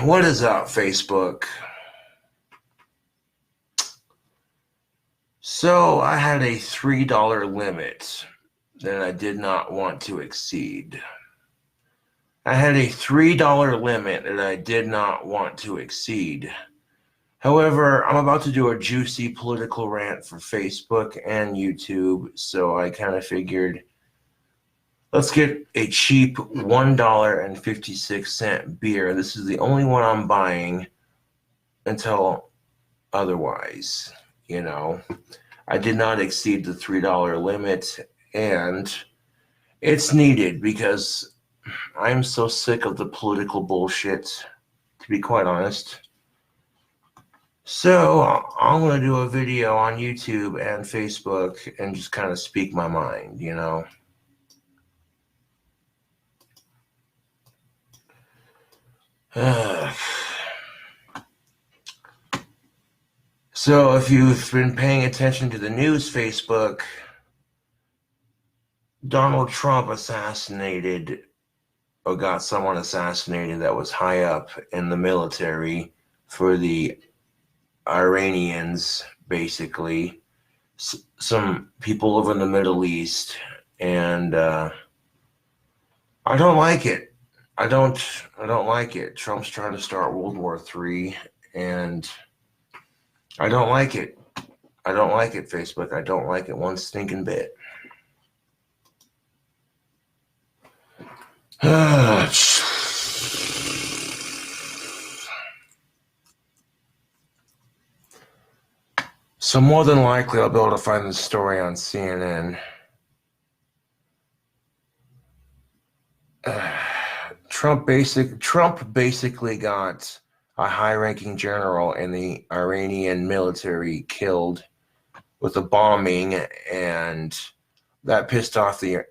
What is up, Facebook? So I had a $3 limit that I did not want to exceed. I had a $3 limit that I did not want to exceed. However, I'm about to do a juicy political rant for Facebook and YouTube, so I kind of figured let's get a cheap $1.56 beer. This is the only one I'm buying until otherwise, you know. I did not exceed the $3 limit, and it's needed because I'm so sick of the political bullshit, to be quite honest. So I'm going to do a video on YouTube and Facebook and just kind of speak my mind, you know. So if you've been paying attention to the news, Facebook, Donald Trump assassinated or got someone assassinated that was high up in the military for the Iranians, basically. Some people over in the Middle East, and I don't like it. I don't like it. Trump's trying to start World War III, and I don't like it. I don't like it, Facebook. I don't like it one stinking bit. So more than likely, I'll be able to find the story on CNN. Trump basically got a high-ranking general in the Iranian military killed with a bombing, and that pissed off the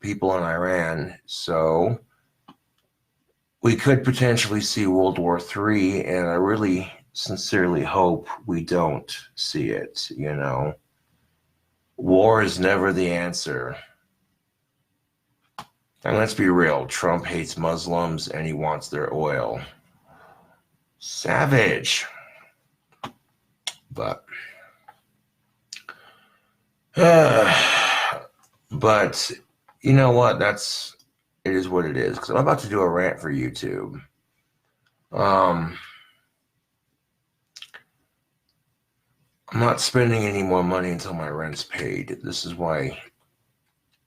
people in Iran. So we could potentially see World War III, and I really sincerely hope we don't see it, you know. War is never the answer. And let's be real, Trump hates Muslims and he wants their oil. Savage. But you know what? It is what it is. Because I'm about to do a rant for YouTube. I'm not spending any more money until my rent's paid. This is why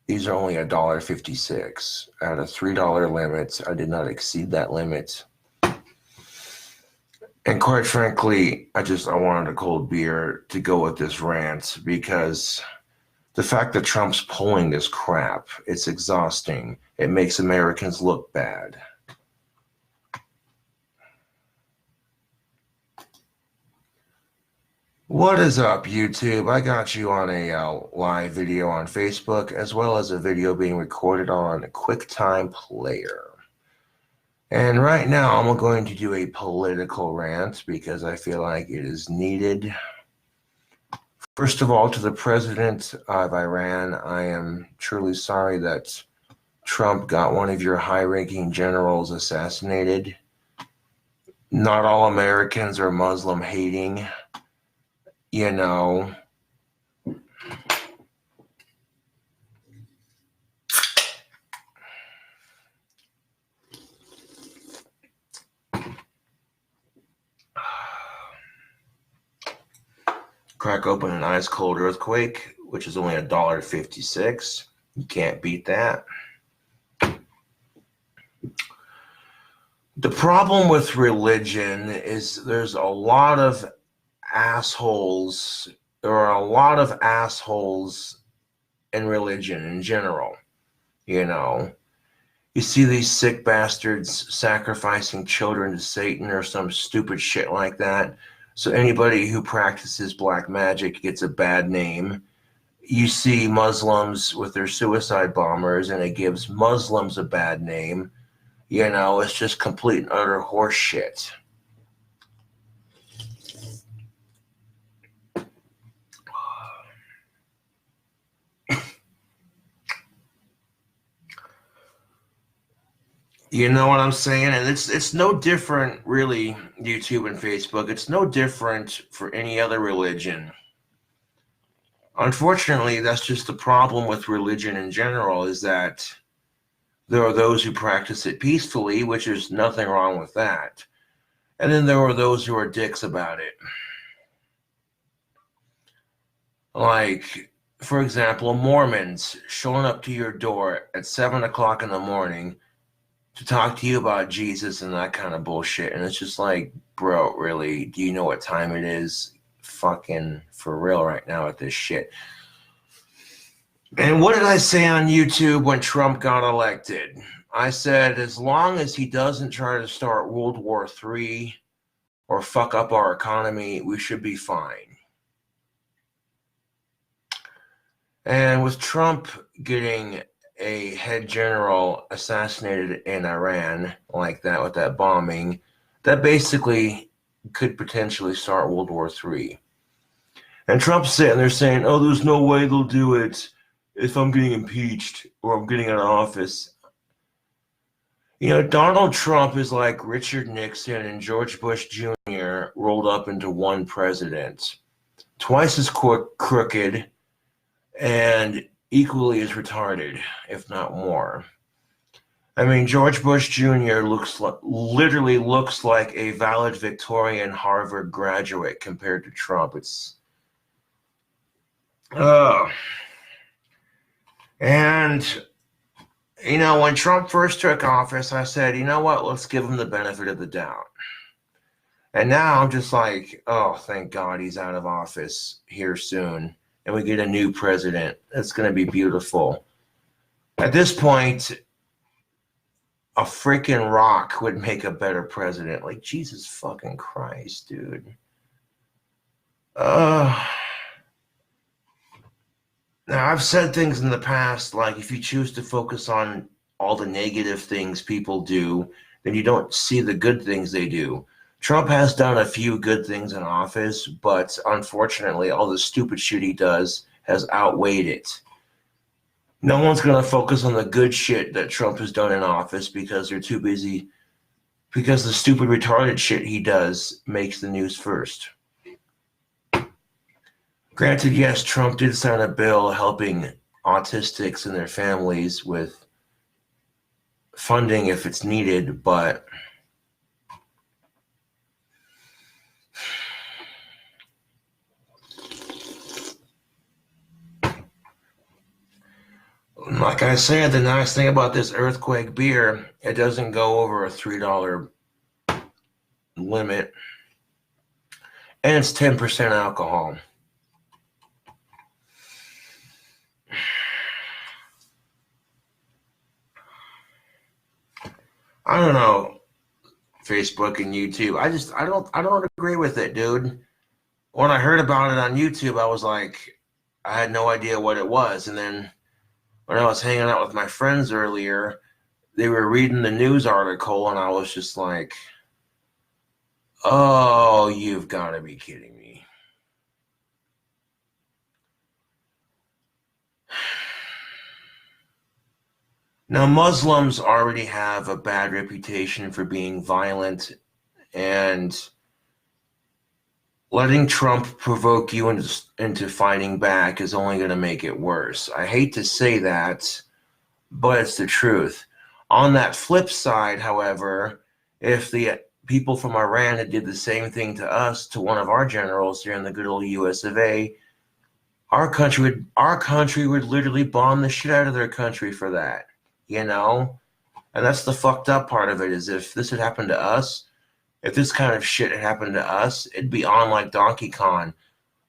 these are only $1.56. I had a $3 limit. I did not exceed that limit. And quite frankly, I wanted a cold beer to go with this rant, because the fact that Trump's pulling this crap, it's exhausting. It makes Americans look bad. What is up, YouTube? I got you on a live video on Facebook, as well as a video being recorded on QuickTime Player. And right now, I'm going to do a political rant because I feel like it is needed. First of all, to the president of Iran, I am truly sorry that Trump got one of your high-ranking generals assassinated. Not all Americans are Muslim hating, you know. Crack open an ice cold earthquake, which is only $1.56. You can't beat that. The problem with religion is there's a lot of assholes. There are a lot of assholes in religion in general, you know. You see these sick bastards sacrificing children to Satan or some stupid shit like that. So anybody who practices black magic gets a bad name. You see Muslims with their suicide bombers, and it gives Muslims a bad name. You know, it's just complete and utter horse shit. You know what I'm saying? And it's no different, really, YouTube and Facebook. It's no different for any other religion. Unfortunately, that's just the problem with religion in general, is that there are those who practice it peacefully, which is nothing wrong with that. And then there are those who are dicks about it. Like, for example, Mormons showing up to your door at 7 o'clock in the morning to talk to you about Jesus and that kind of bullshit. And it's just like, bro, really? Do you know what time it is? Fucking for real right now with this shit. And what did I say on YouTube when Trump got elected? I said, as long as he doesn't try to start World War III or fuck up our economy, we should be fine. And with Trump getting a head general assassinated in Iran like that with that bombing, that basically could potentially start World War III. And Trump's sitting there saying, oh, there's no way they'll do it if I'm getting impeached or I'm getting out of office. You know, Donald Trump is like Richard Nixon and George Bush Jr. rolled up into one president. Twice as crooked and equally as retarded, if not more. I mean, George Bush Jr. literally looks like a valedictorian Harvard graduate compared to Trump. It's and you know, when Trump first took office, I said, you know what, let's give him the benefit of the doubt. And now I'm just like, oh, thank God he's out of office here soon. And we get a new president. It's going to be beautiful. At this point, a freaking rock would make a better president. Like, Jesus fucking Christ, dude. Now, I've said things in the past, like if you choose to focus on all the negative things people do, then you don't see the good things they do. Trump has done a few good things in office, but unfortunately, all the stupid shit he does has outweighed it. No one's going to focus on the good shit that Trump has done in office because they're too busy, because the stupid retarded shit he does makes the news first. Granted, yes, Trump did sign a bill helping autistics and their families with funding if it's needed, but like I said, the nice thing about this Earthquake beer, it doesn't go over a $3 limit, and it's 10% alcohol. I don't know, Facebook and YouTube. I don't agree with it, dude. When I heard about it on YouTube, I was like, I had no idea what it was. And then when I was hanging out with my friends earlier, they were reading the news article, and I was just like, oh, you've got to be kidding me. Now, Muslims already have a bad reputation for being violent, and letting Trump provoke you into fighting back is only going to make it worse. I hate to say that, but it's the truth. On that flip side, however, if the people from Iran had did the same thing to us, to one of our generals here in the good old US of A, our country would literally bomb the shit out of their country for that, you know? And that's the fucked up part of it, is if this had happened to us, if this kind of shit had happened to us, it'd be on like Donkey Kong.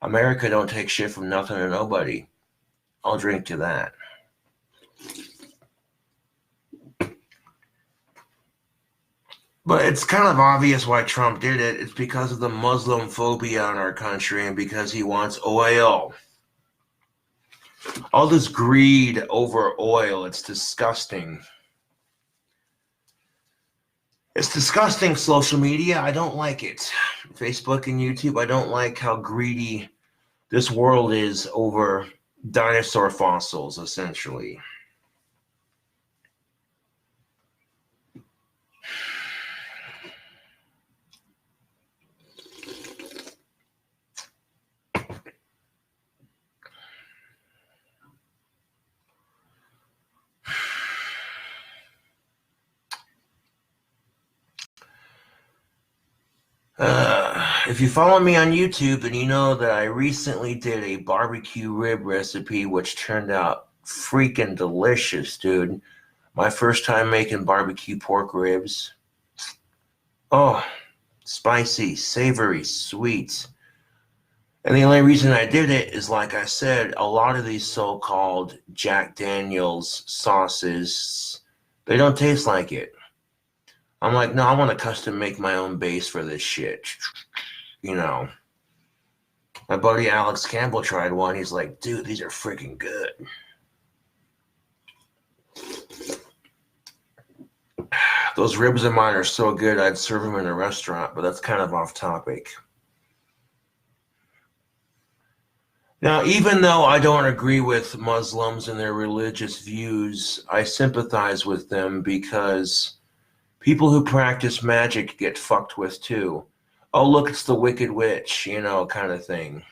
America don't take shit from nothing or nobody. I'll drink to that. But it's kind of obvious why Trump did it. It's because of the Muslim phobia in our country and because he wants oil. All this greed over oil, it's disgusting. It's disgusting, social media. I don't like it. Facebook and YouTube, I don't like how greedy this world is over dinosaur fossils, essentially. If you follow me on YouTube, then you know that I recently did a barbecue rib recipe, which turned out freaking delicious, dude. My first time making barbecue pork ribs. Oh, spicy, savory, sweet. And the only reason I did it is, like I said, a lot of these so-called Jack Daniels sauces, they don't taste like it. I'm like, no, I want to custom make my own base for this shit. You know, my buddy Alex Campbell tried one. He's like, dude, these are freaking good. Those ribs of mine are so good, I'd serve them in a restaurant, but that's kind of off topic. Now, even though I don't agree with Muslims and their religious views, I sympathize with them because people who practice magic get fucked with too. Oh, look, it's the Wicked Witch, you know, kind of thing.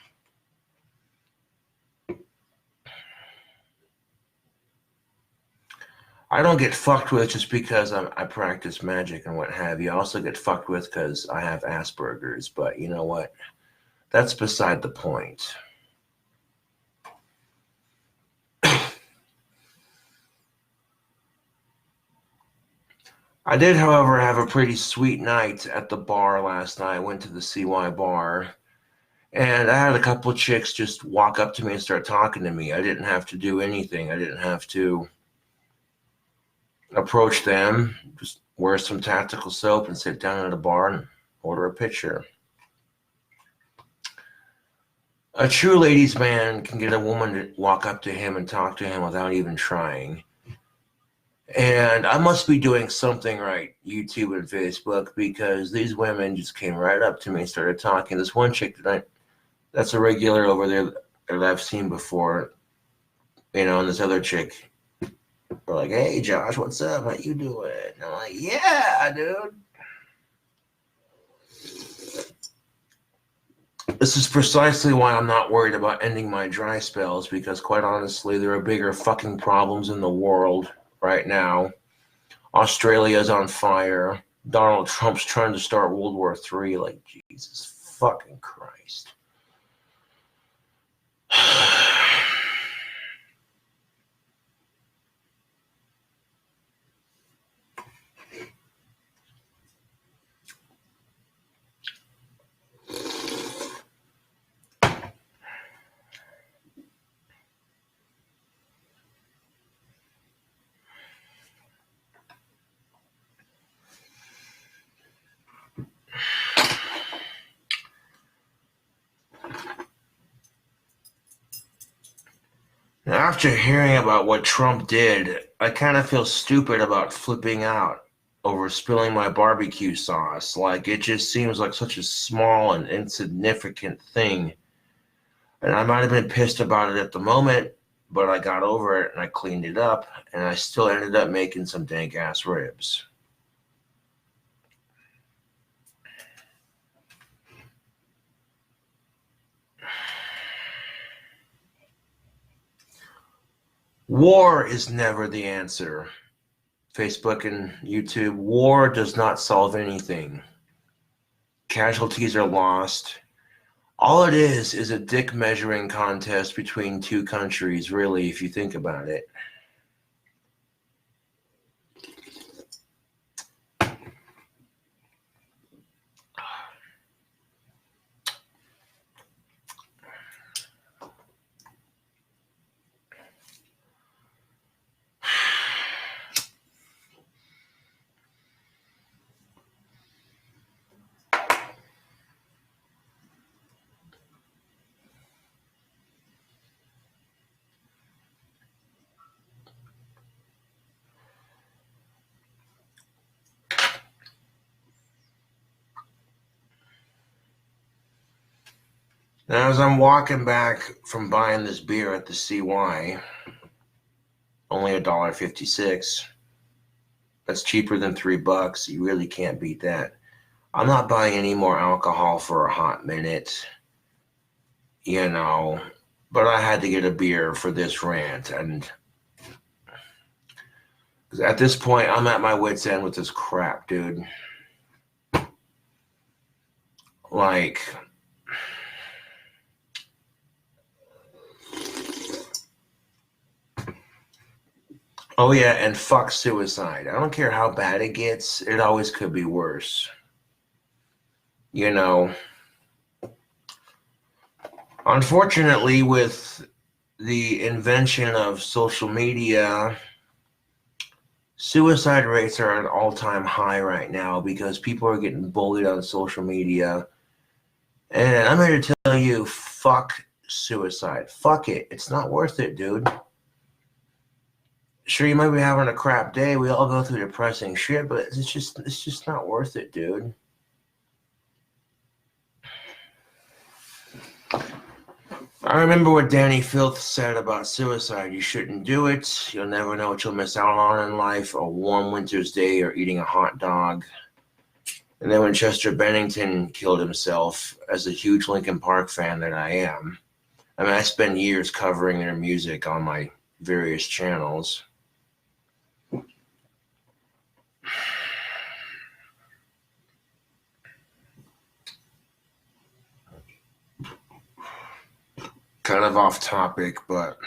I don't get fucked with just because I practice magic and what have you. I also get fucked with because I have Asperger's, but you know what? That's beside the point. I did, however, have a pretty sweet night at the bar last night. I went to the CY bar, and I had a couple of chicks just walk up to me and start talking to me. I didn't have to do anything. I didn't have to approach them. Just wear some tactical soap and sit down at a bar and order a pitcher. A true ladies' man can get a woman to walk up to him and talk to him without even trying. And I must be doing something right, YouTube and Facebook, because these women just came right up to me and started talking. This one chick that's a regular over there that I've seen before, you know, and this other chick were like, hey, Josh, what's up? How you doing? And I'm like, yeah, dude. This is precisely why I'm not worried about ending my dry spells, because quite honestly, there are bigger fucking problems in the world right now. Australia's on fire. Donald Trump's trying to start World War III. Like, Jesus fucking Christ. Now, after hearing about what Trump did, I kind of feel stupid about flipping out over spilling my barbecue sauce. Like, it just seems like such a small and insignificant thing. And I might have been pissed about it at the moment, but I got over it and I cleaned it up, and I still ended up making some dank ass ribs. War is never the answer. Facebook and YouTube, war does not solve anything. Casualties are lost. All it is a dick measuring contest between two countries, really, if you think about it. Now, as I'm walking back from buying this beer at the CY, only $1.56. That's cheaper than $3. You really can't beat that. I'm not buying any more alcohol for a hot minute, you know, but I had to get a beer for this rant. And at this point, I'm at my wit's end with this crap, dude. like, oh yeah, and fuck suicide. I don't care how bad it gets, it always could be worse. You know, unfortunately, with the invention of social media, suicide rates are at an all-time high right now because people are getting bullied on social media. And I'm here to tell you, fuck suicide. Fuck it. It's not worth it, dude. Sure, you might be having a crap day. We all go through depressing shit, but it's just not worth it, dude. I remember what Danny Filth said about suicide. You shouldn't do it. You'll never know what you'll miss out on in life. A warm winter's day or eating a hot dog. And then when Chester Bennington killed himself, as a huge Linkin Park fan that I am, I mean, I spend years covering their music on my various channels. Kind of off topic, but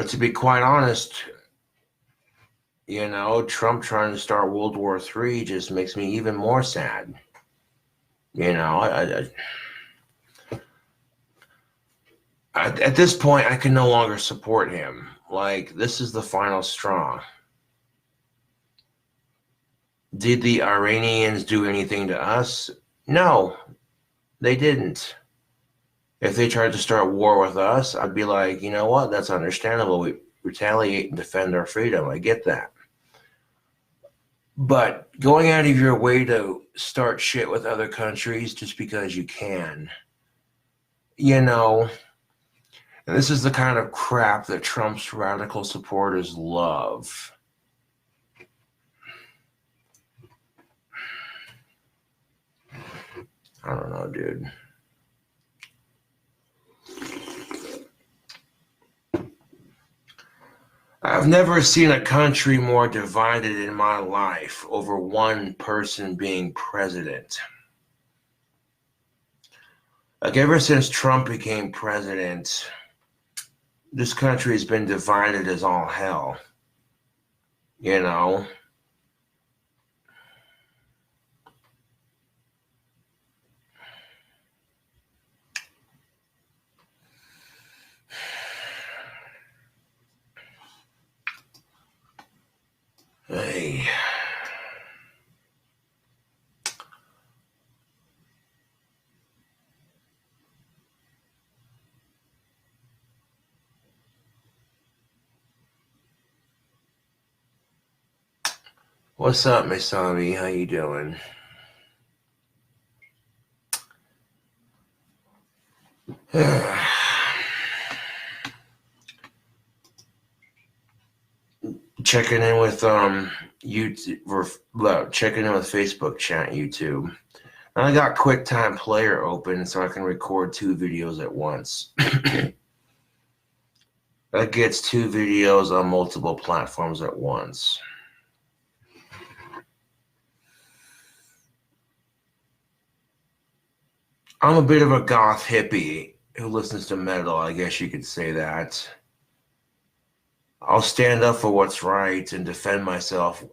to be quite honest, you know, Trump trying to start World War III just makes me even more sad. You know, at this point, I can no longer support him. Like, this is the final straw. Did the Iranians do anything to us? No, they didn't. If they tried to start war with us, I'd be like, you know what? That's understandable. We retaliate and defend our freedom. I get that. But going out of your way to start shit with other countries just because you can, you know, and this is the kind of crap that Trump's radical supporters love. I don't know, dude. I've never seen a country more divided in my life over one person being president. Like, ever since Trump became president, this country has been divided as all hell. You know? Hey. What's up, Masami? How you doing? Checking in with YouTube, or checking in with Facebook chat, YouTube. And I got QuickTime Player open so I can record 2 videos at once. That gets 2 videos on multiple platforms at once. I'm a bit of a goth hippie who listens to metal, I guess you could say that. I'll stand up for what's right and defend myself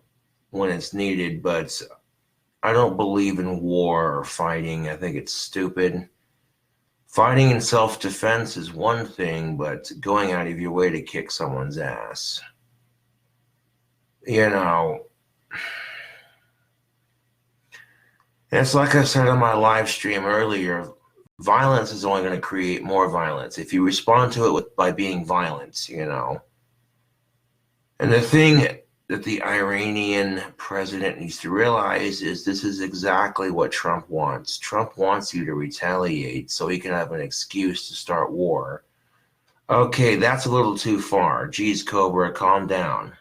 when it's needed, but I don't believe in war or fighting. I think it's stupid. Fighting in self-defense is one thing, but going out of your way to kick someone's ass, you know, it's like I said on my live stream earlier, violence is only going to create more violence if you respond to it by being violent, you know. And the thing that the Iranian president needs to realize is this is exactly what Trump wants. Trump wants you to retaliate so he can have an excuse to start war. Okay, that's a little too far. Geez, Cobra, calm down.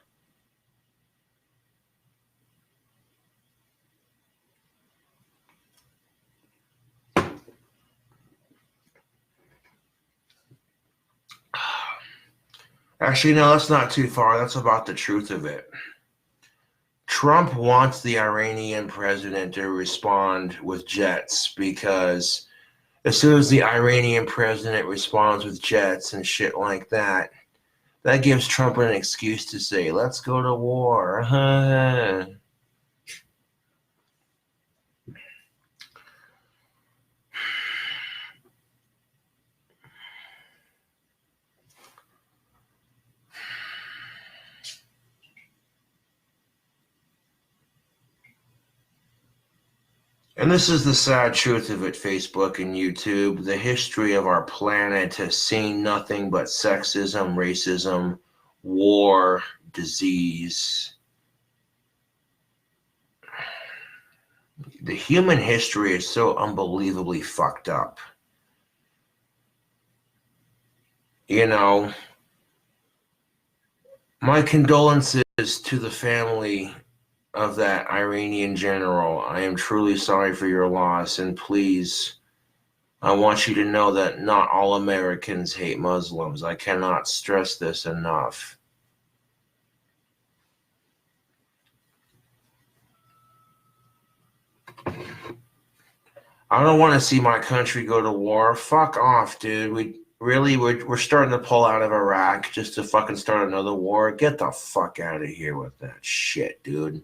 Actually, no, that's not too far. That's about the truth of it. Trump wants the Iranian president to respond with jets because as soon as the Iranian president responds with jets and shit like that, that gives Trump an excuse to say, let's go to war. And this is the sad truth of it, Facebook and YouTube. The history of our planet has seen nothing but sexism, racism, war, disease. The human history is so unbelievably fucked up. You know, my condolences to the family of that Iranian general. I am truly sorry for your loss, and please, I want you to know that not all Americans hate Muslims. I cannot stress this enough. I don't want to see my country go to war. Fuck off, dude. We're starting to pull out of Iraq just to fucking start another war. Get the fuck out of here with that shit, dude.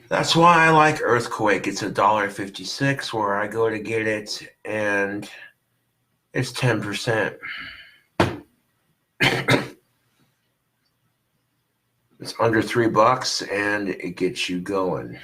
That's why I like Earthquake. It's $1.56 where I go to get it, and it's 10%. It's under $3 and it gets you going.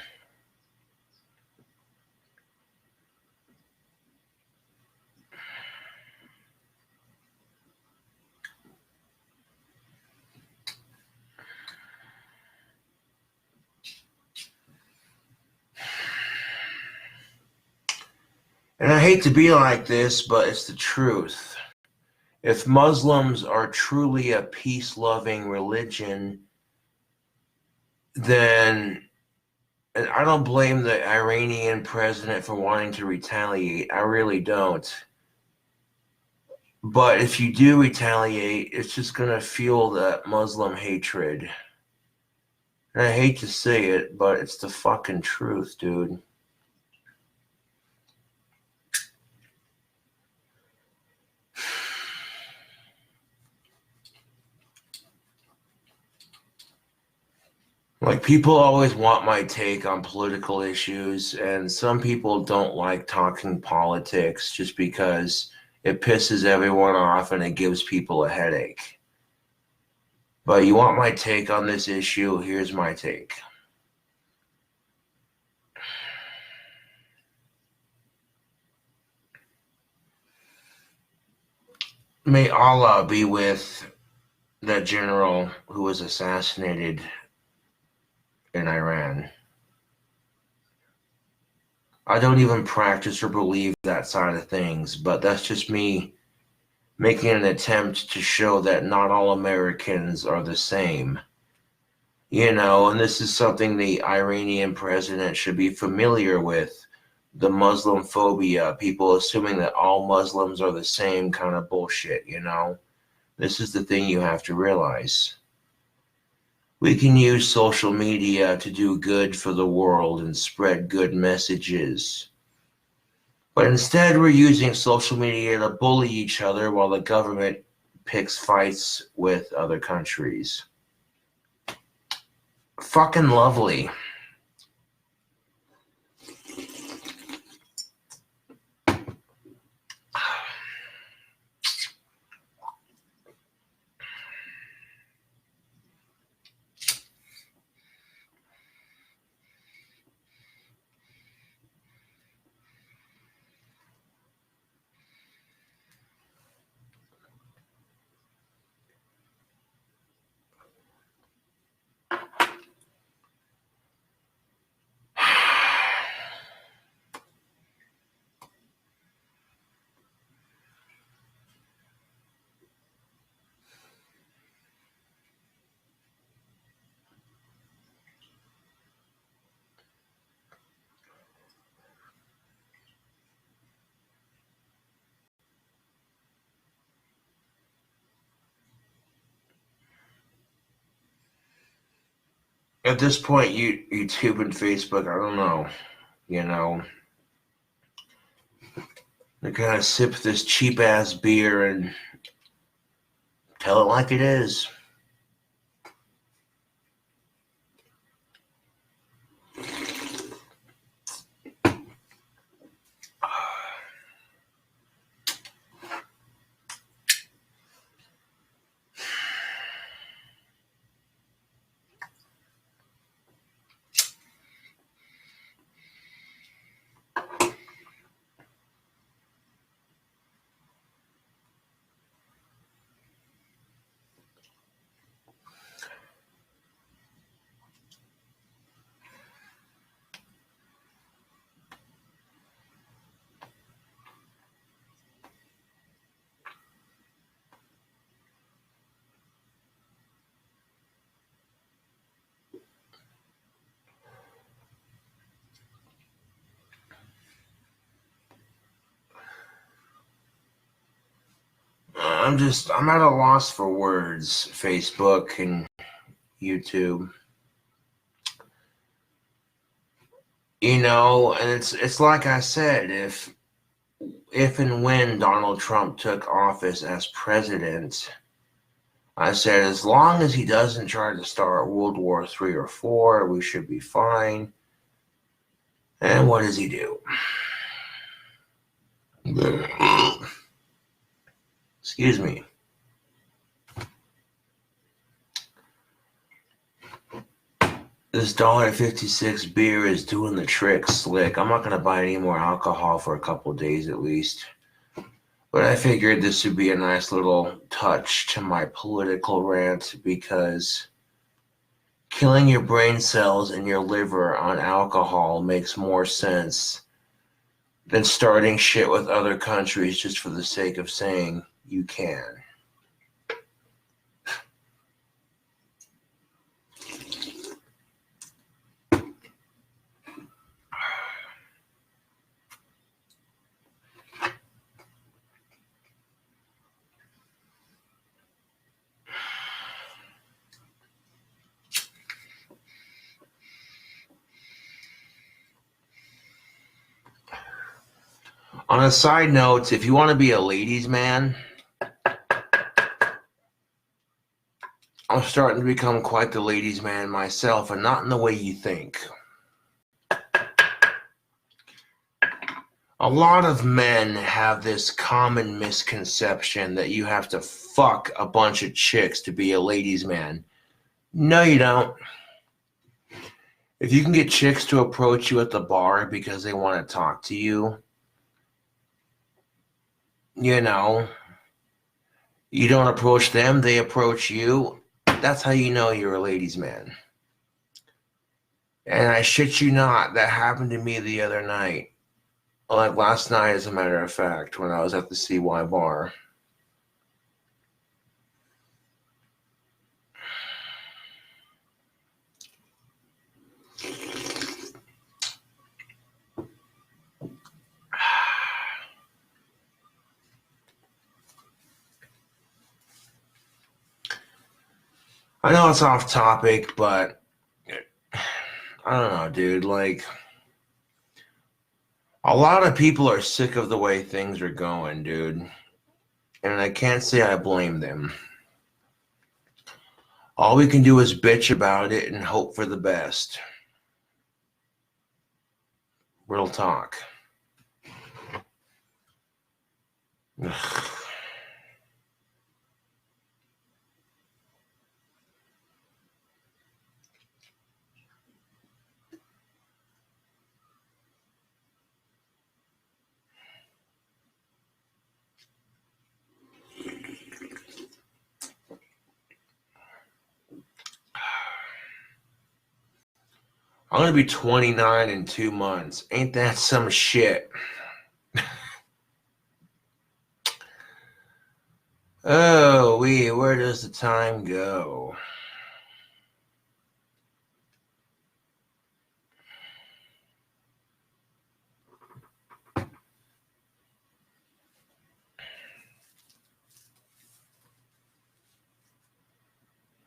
And I hate to be like this, but it's the truth. If Muslims are truly a peace-loving religion, then and I don't blame the Iranian president for wanting to retaliate. I really don't. But if you do retaliate, it's just going to fuel that Muslim hatred. And I hate to say it, but it's the fucking truth, dude. Like, people always want my take on political issues, and some people don't like talking politics just because it pisses everyone off and it gives people a headache. But you want my take on this issue? Here's my take. May Allah be with that general who was assassinated in Iran. I don't even practice or believe that side of things, but that's just me making an attempt to show that not all Americans are the same. You know, and this is something the Iranian president should be familiar with. The Muslim phobia, people assuming that all Muslims are the same kind of bullshit, you know? This is the thing you have to realize. We can use social media to do good for the world and spread good messages. But instead, we're using social media to bully each other while the government picks fights with other countries. Fucking lovely. At this point, YouTube and Facebook, I don't know, you know, they're gonna sip this cheap ass beer and tell it like it is. I'm at a loss for words, Facebook and YouTube. You know, and it's like I said, if and when Donald Trump took office as president, I said as long as he doesn't try to start World War III or IV, we should be fine. And what does he do? Excuse me. This $1.56 beer is doing the trick slick. I'm not going to buy any more alcohol for a couple of days at least. But I figured this would be a nice little touch to my political rant because killing your brain cells and your liver on alcohol makes more sense than starting shit with other countries just for the sake of saying you can. On a side note, if you want to be a ladies' man, I'm starting to become quite the ladies' man myself, and not in the way you think. A lot of men have this common misconception that you have to fuck a bunch of chicks to be a ladies' man. No, you don't. If you can get chicks to approach you at the bar because they want to talk to you, you know, you don't approach them, they approach you. That's how you know you're a ladies' man. And I shit you not, that happened to me the other night. Like last night, as a matter of fact, when I was at the CY bar. I know it's off topic, but I don't know, dude. Like, a lot of people are sick of the way things are going, dude. And I can't say I blame them. All we can do is bitch about it and hope for the best. Real talk. I'm going to be 29 in 2 months. Ain't that some shit? Oh, where does the time go?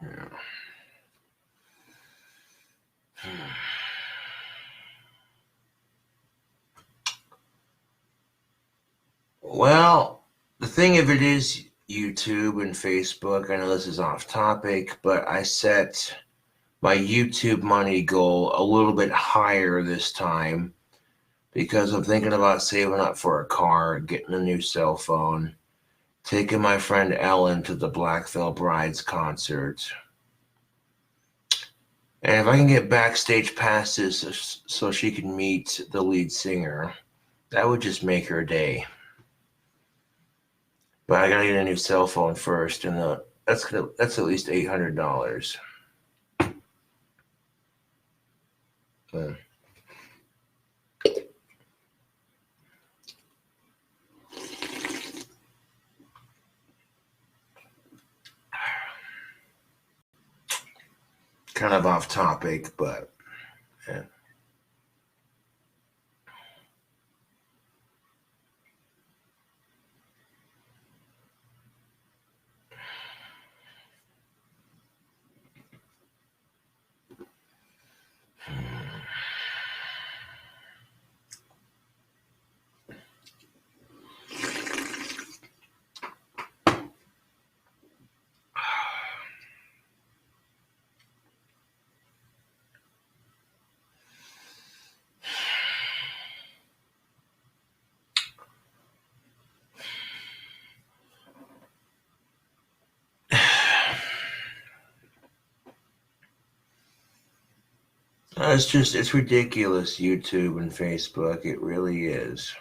Yeah. Well, the thing of it is, YouTube and Facebook, I know this is off topic, but I set my YouTube money goal a little bit higher this time because I'm thinking about saving up for a car, getting a new cell phone, taking my friend Ellen to the Black Veil Brides concert. And if I can get backstage passes so she can meet the lead singer, that would just make her day. But I gotta get a new cell phone first, and that's at least $800. Kind of off topic, but yeah. It's ridiculous, YouTube and Facebook. It really is.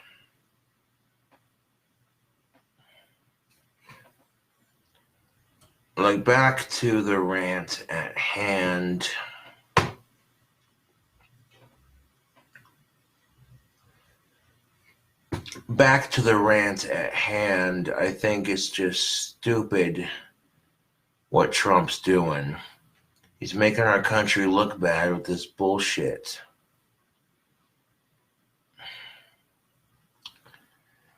Like, back to the rant at hand. Back to the rant at hand, I think it's just stupid what Trump's doing. He's making our country look bad with this bullshit.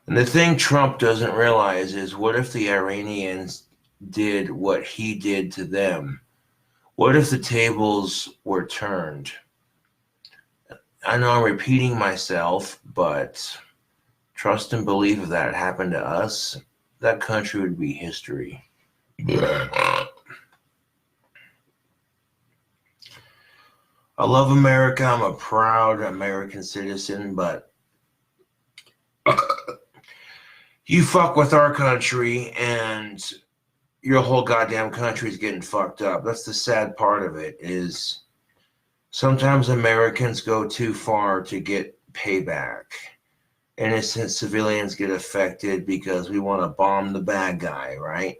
And the thing Trump doesn't realize is, what if the Iranians did what he did to them? What if the tables were turned? I know I'm repeating myself, but trust and believe if that happened to us, that country would be history. I love America. I'm a proud American citizen, but you fuck with our country and your whole goddamn country is getting fucked up. That's the sad part of it, is sometimes Americans go too far to get payback. Innocent civilians get affected because we want to bomb the bad guy, right?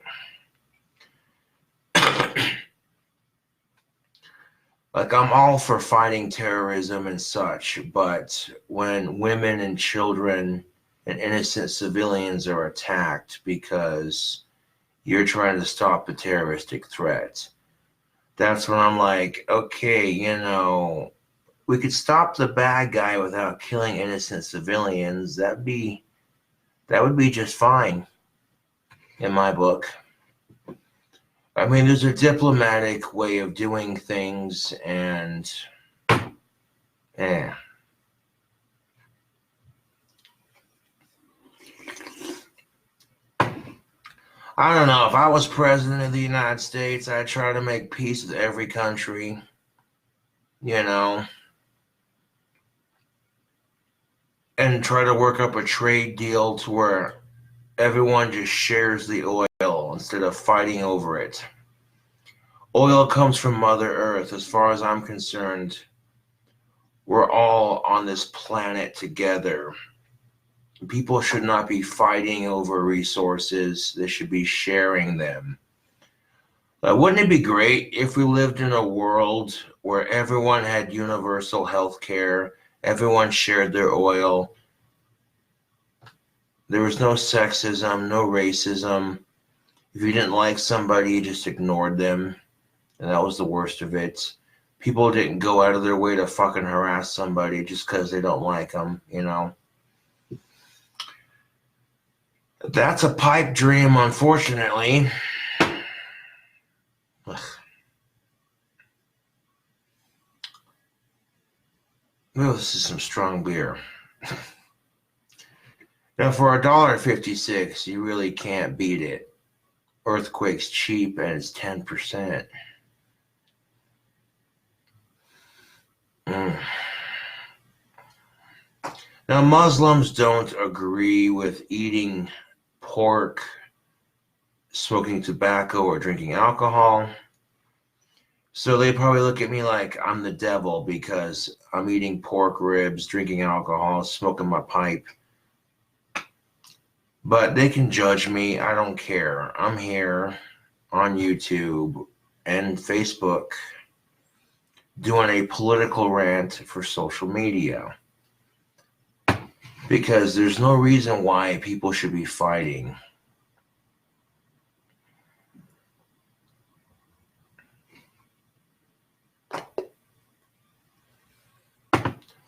Like, I'm all for fighting terrorism and such, but when women and children and innocent civilians are attacked because you're trying to stop a terroristic threat, that's when I'm like, okay, we could stop the bad guy without killing innocent civilians. That would be just fine in my book. I mean, there's a diplomatic way of doing things, and yeah. I don't know. If I was president of the United States, I'd try to make peace with every country, and try to work up a trade deal to where everyone just shares the oil instead of fighting over it. Oil comes from Mother Earth. As far as I'm concerned, we're all on this planet together. People should not be fighting over resources. They should be sharing them. Wouldn't it be great if we lived in a world where everyone had universal health care, everyone shared their oil, there was no sexism, no racism. If you didn't like somebody, you just ignored them, and that was the worst of it. People didn't go out of their way to fucking harass somebody just because they don't like them, That's a pipe dream, unfortunately. Ugh. Oh, this is some strong beer. Now, for $1.56, you really can't beat it. Earthquake's cheap and it's 10%. Mm. Now, Muslims don't agree with eating pork, smoking tobacco, or drinking alcohol. So they probably look at me like I'm the devil because I'm eating pork ribs, drinking alcohol, smoking my pipe. But they can judge me. I don't care. I'm here on YouTube and Facebook doing a political rant for social media because there's no reason why people should be fighting.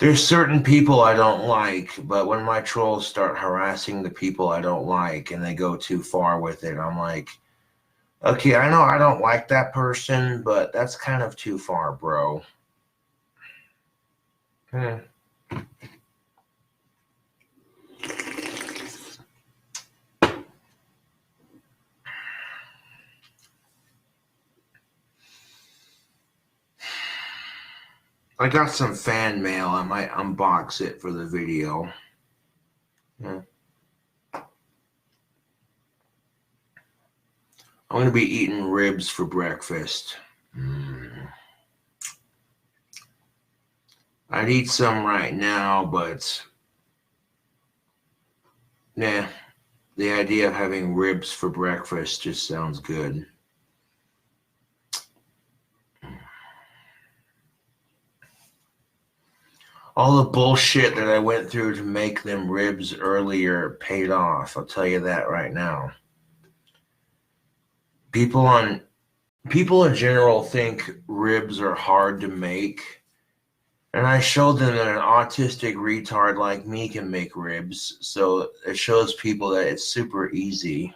There's certain people I don't like, but when my trolls start harassing the people I don't like and they go too far with it, I'm like, okay, I know I don't like that person, but that's kind of too far, bro. Hmm. I got some fan mail. I might unbox it for the video. Hmm. I'm going to be eating ribs for breakfast. I'd eat some right now, but nah, the idea of having ribs for breakfast just sounds good. All the bullshit that I went through to make them ribs earlier paid off. I'll tell you that right now. People in general think ribs are hard to make, and I showed them that an autistic retard like me can make ribs, so it shows people that it's super easy.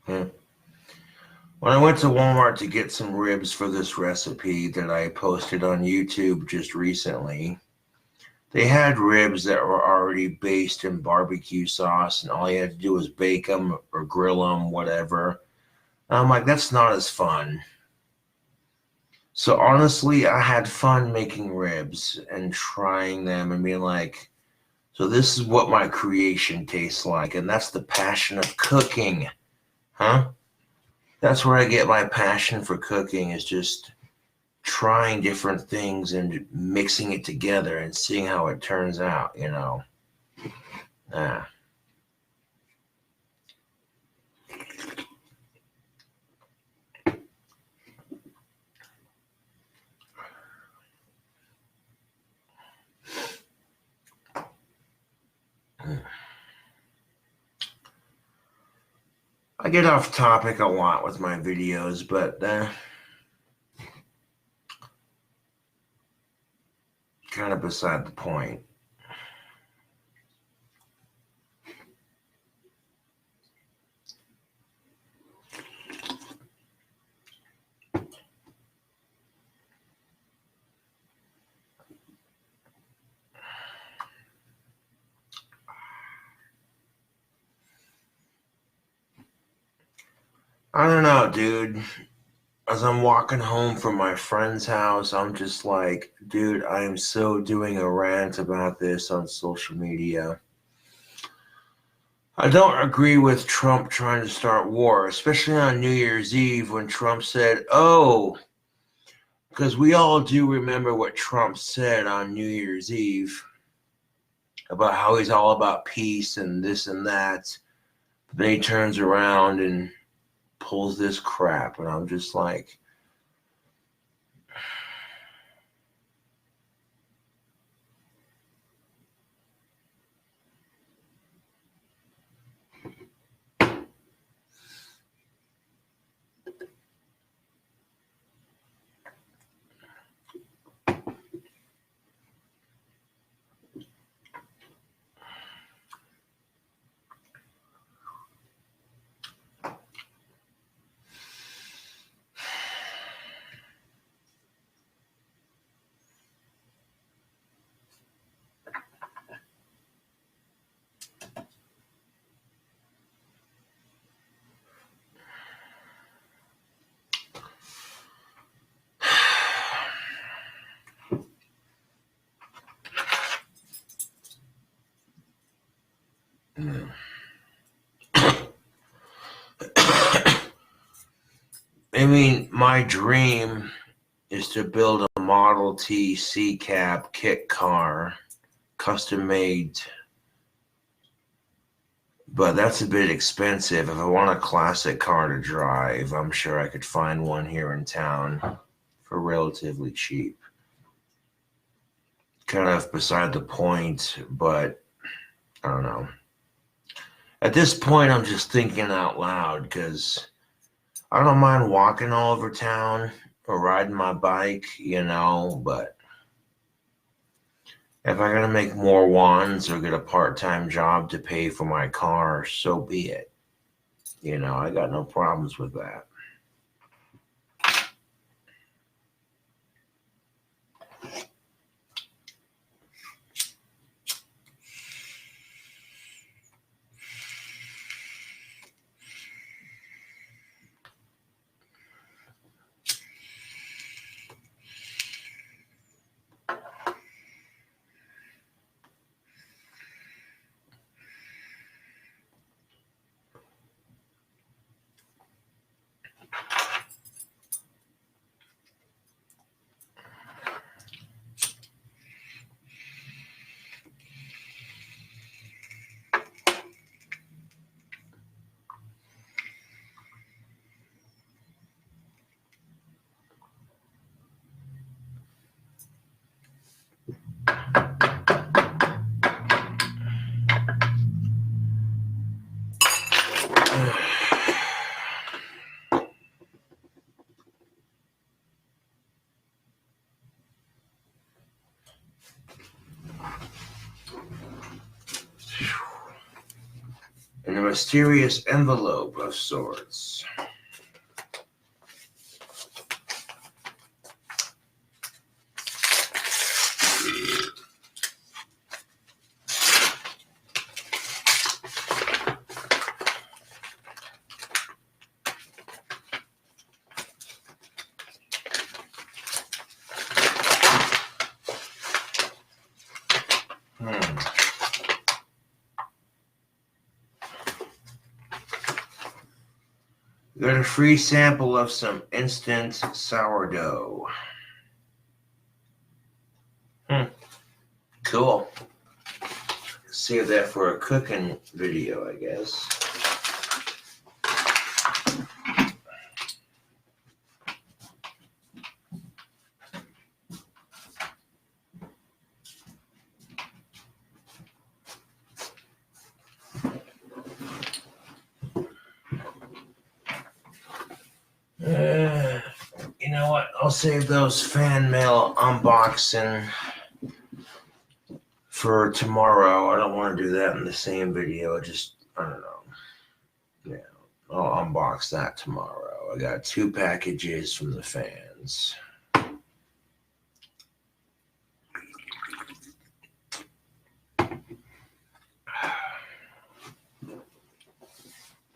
Hmm. When I went to Walmart to get some ribs for this recipe that I posted on YouTube just recently, they had ribs that were already based in barbecue sauce, and all you had to do was bake them or grill them, whatever. And I'm like, that's not as fun. So honestly, I had fun making ribs and trying them and being like, so this is what my creation tastes like, and that's the passion of cooking, huh? That's where I get my passion for cooking is just trying different things and mixing it together and seeing how it turns out, you know. Ah. I get off topic a lot with my videos, but kind of beside the point. I don't know, dude. As I'm walking home from my friend's house, I'm just like, dude, I am so doing a rant about this on social media. I don't agree with Trump trying to start war, especially on New Year's Eve when Trump said, oh, because we all do remember what Trump said on New Year's Eve about how he's all about peace and this and that. But then he turns around and pulls this crap, and I'm just like, I mean, my dream is to build a Model T C-Cab kit car, custom made, but that's a bit expensive. If I want a classic car to drive, I'm sure I could find one here in town for relatively cheap. Kind of beside the point, but I don't know. At this point, I'm just thinking out loud because I don't mind walking all over town or riding my bike, but if I gotta make more wands or get a part-time job to pay for my car, so be it. I got no problems with that. In a mysterious envelope of sorts. Got a free sample of some instant sourdough. Cool. Save that for a cooking video, I guess. You know what? I'll save those fan mail unboxing for tomorrow. I don't want to do that in the same video. I don't know. Yeah, I'll unbox that tomorrow. I got 2 packages from the fans. Oh,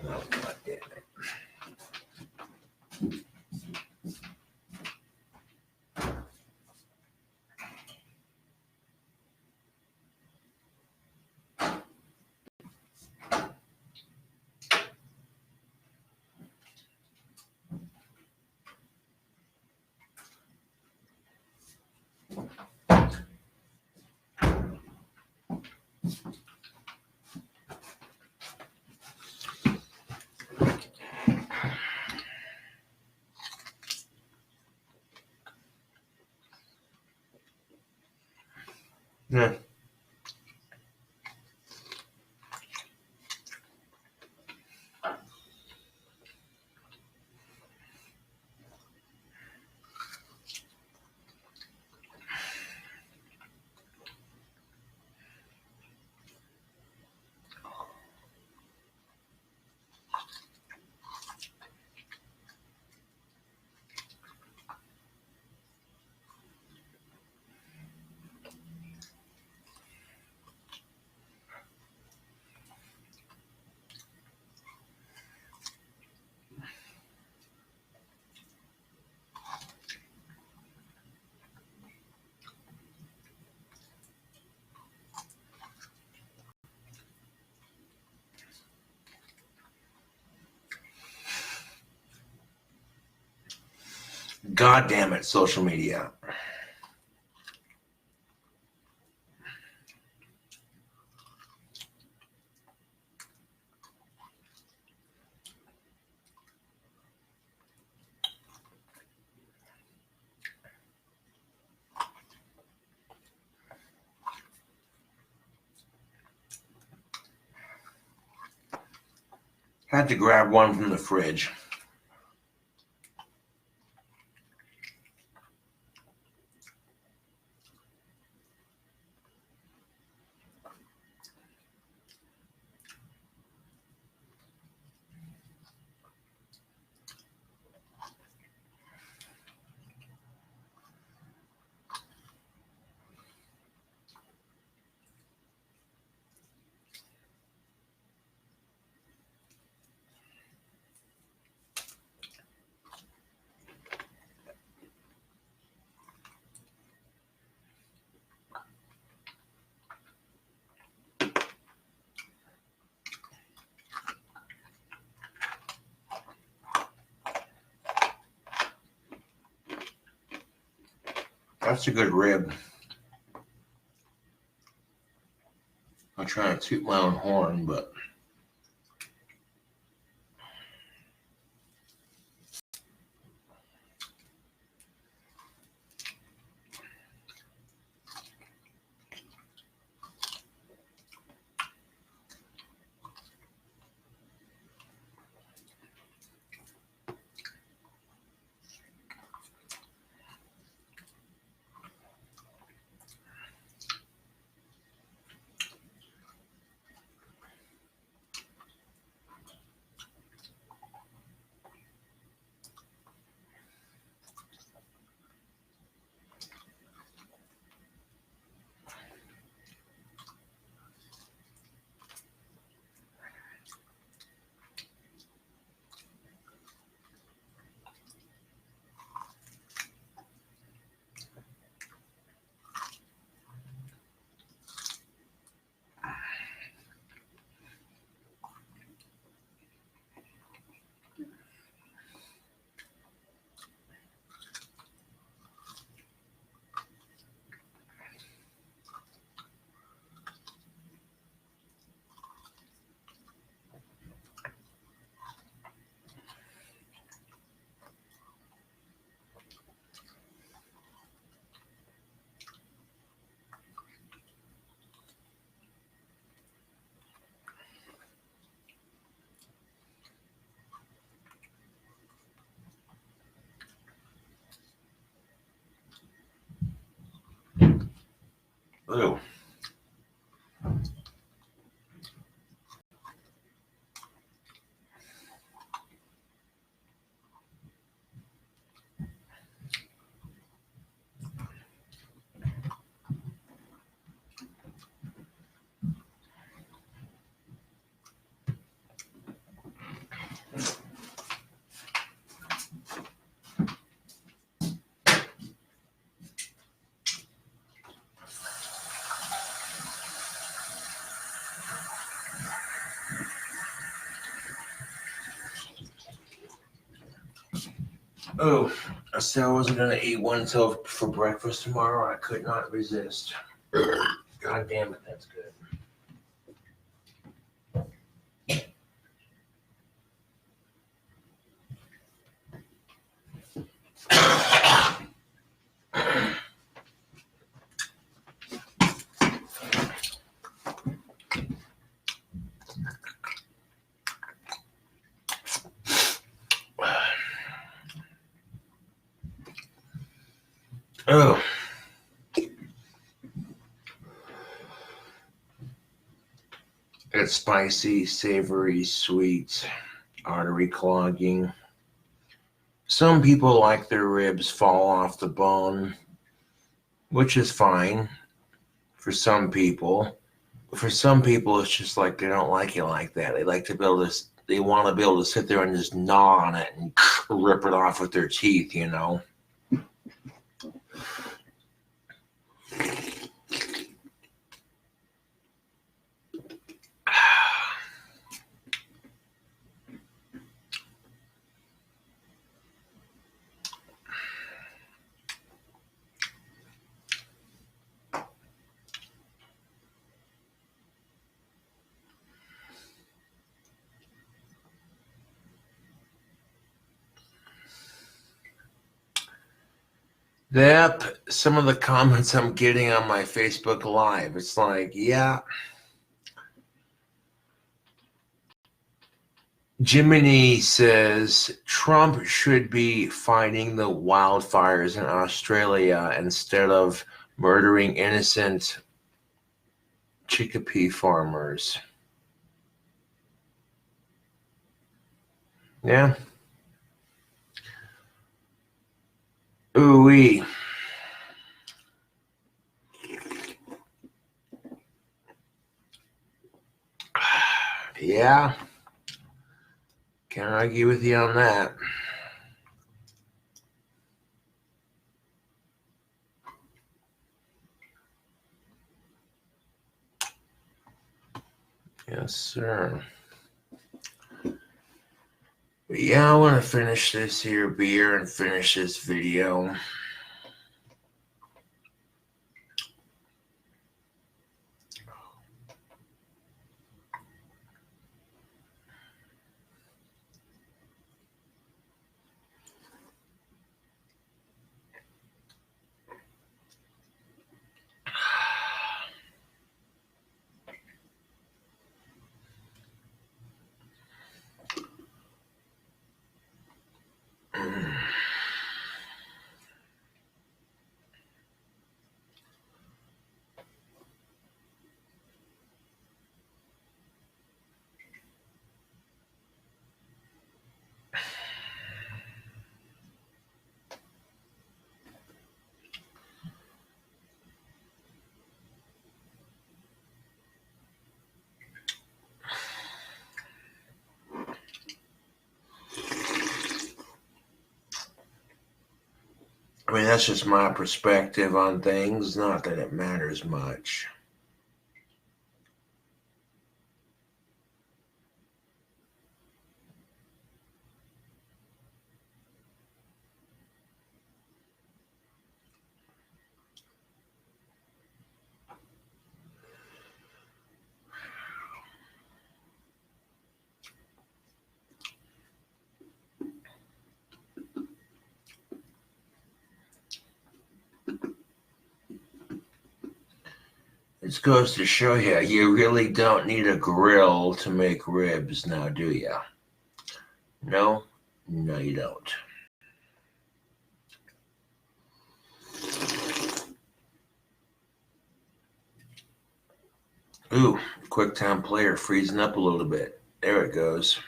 God damn it. Yeah. God damn it, social media. Had to grab one from the fridge. That's a good rib. I'm trying to toot my own horn, but ew. Oh, I said I wasn't gonna eat one until for breakfast tomorrow. I could not resist. God damn it, that's good. Oh, it's spicy, savory, sweet, artery clogging. Some people like their ribs fall off the bone, which is fine for some people. For some people, it's just like they don't like it like that. They like to be able to. They want to be able to sit there and just gnaw on it and rip it off with their teeth, you know. Yep, some of the comments I'm getting on my Facebook Live, it's like, yeah. Jiminy says Trump should be fighting the wildfires in Australia instead of murdering innocent chickpea farmers. Yeah. Ooh-wee. Yeah. Can't argue with you on that. Yes, sir. But yeah, I want to finish this here beer and finish this video. I mean, that's just my perspective on things. Not that it matters much. This goes to show you, you really don't need a grill to make ribs now, do you? No? No, you don't. Ooh, QuickTime Player freezing up a little bit. There it goes.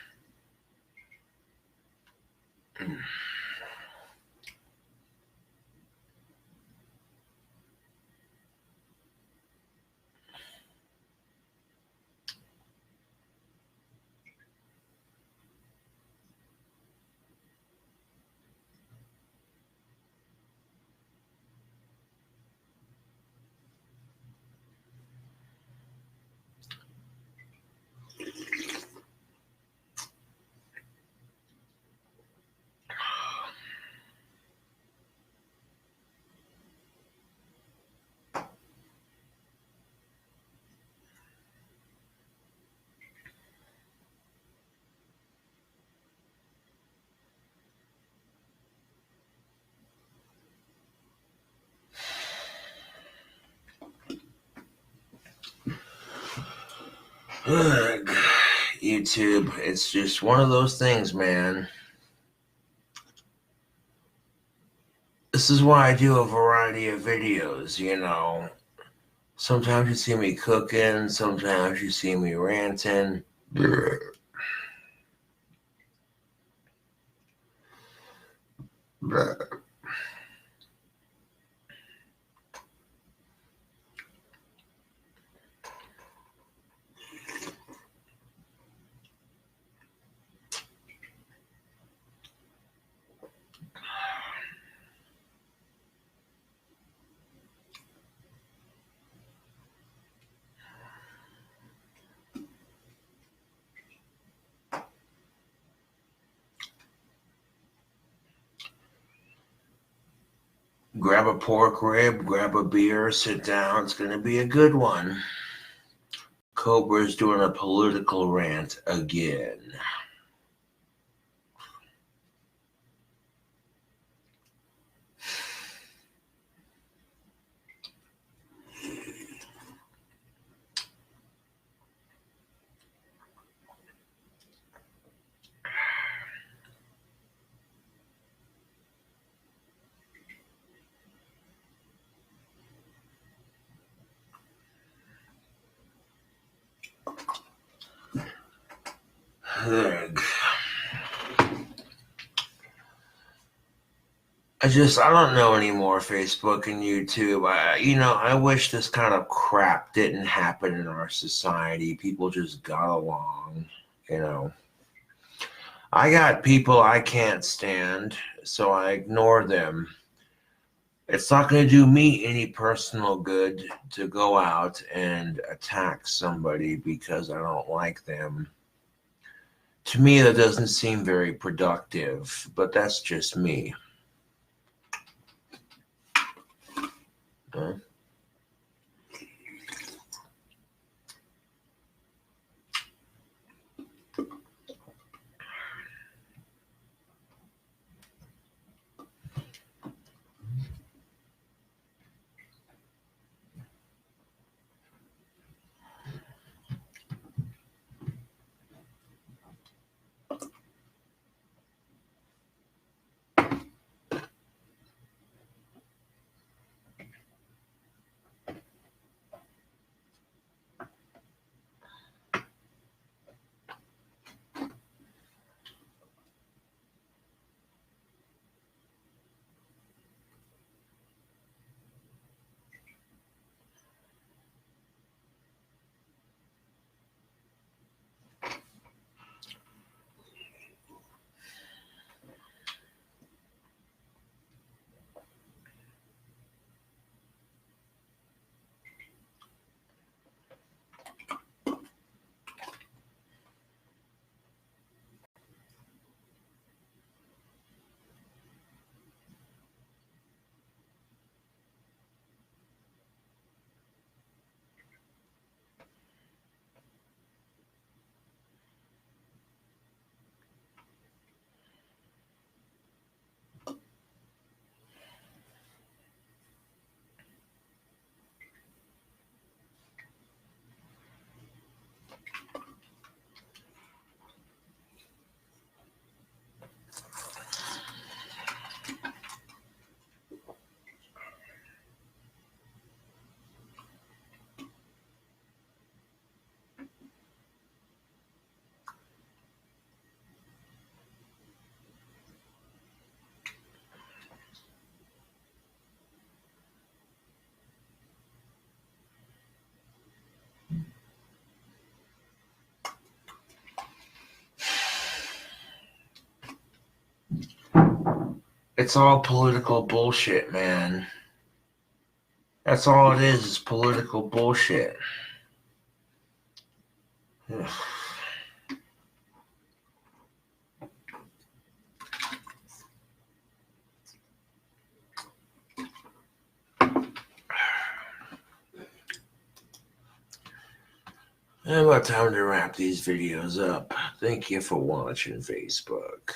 Ugh, YouTube, it's just one of those things, man. This is why I do a variety of videos, you know. Sometimes you see me cooking, sometimes you see me ranting. Grab a pork rib, grab a beer, sit down. It's going to be a good one. Cobra's doing a political rant again. think. I don't know anymore. Facebook and YouTube. I wish this kind of crap didn't happen in our society. People just got along. I got people I can't stand, so I ignore them. It's not going to do me any personal good to go out and attack somebody because I don't like them. To me, that doesn't seem very productive, but that's just me. Huh? It's all political bullshit, man. That's all it is political bullshit. About time to wrap these videos up. Thank you for watching Facebook.